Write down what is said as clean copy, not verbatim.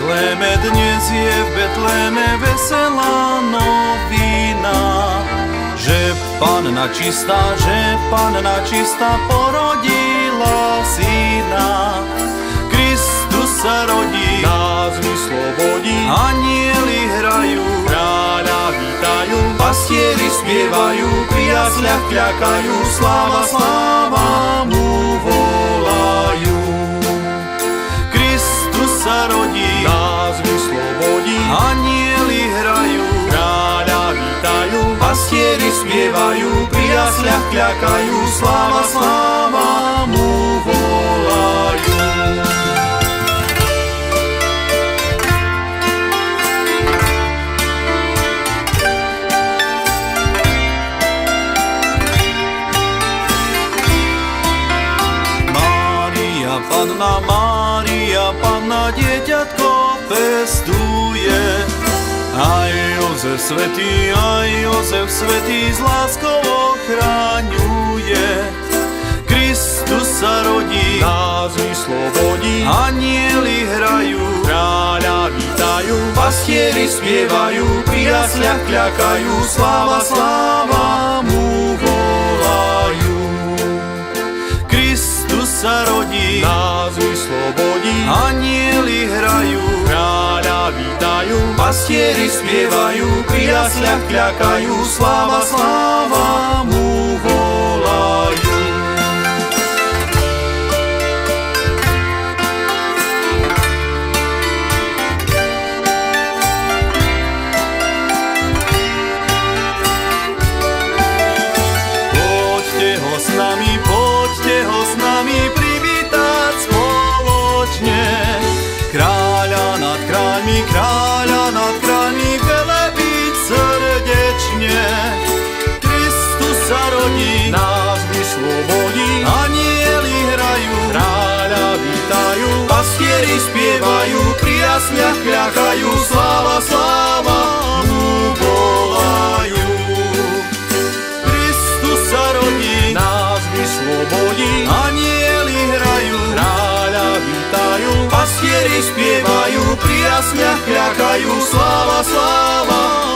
Betléme dnes je v Betléme veselá novina, že Panna čistá porodila syna. Kristus sa rodí, nás vyslobodí, anjeli hrajú, kráľa vítajú, pastieri spievajú, pri jasliach kľakajú, sláva, sláva mu volajú. Kristus sa rodí, nás vyslobodí, anjeli hrajú, kráľa vítajú, pastieri spievajú, pri jasliach kľakajú, sláva, sláva mu volajú. Mária, Panna dieťatko pestuje. Aj Jozef svätý s láskou ochraňuje. Kristus sa rodí, nás vyslobodí, anjeli hrajú, kráľa vítajú, pastieri spievajú, pri jasliach kľakajú, sláva, sláva mu volajú. Kristus sa rodí, nás vyslobodí, anjeli hrajú, kráľa vítajú, pastieri spievajú, pri jasliach kľakajú, sláva, sláva mu volajú. Poďte ho s nami privítať spoločne. Kráľa nad kráľmi velebiť srdečne. Kristus sa rodí, nás vyslobodí, anjeli hrajú, kráľa vítajú, pastieri spievajú, pri jasliach kľakajú, sláva, sláva mu volajú. Kristus sa rodí, nás vyslobodí, anjeli hrajú, kráľa vítajú, pastieri spievajú, pri jasliach kľakajú, sláva, sláva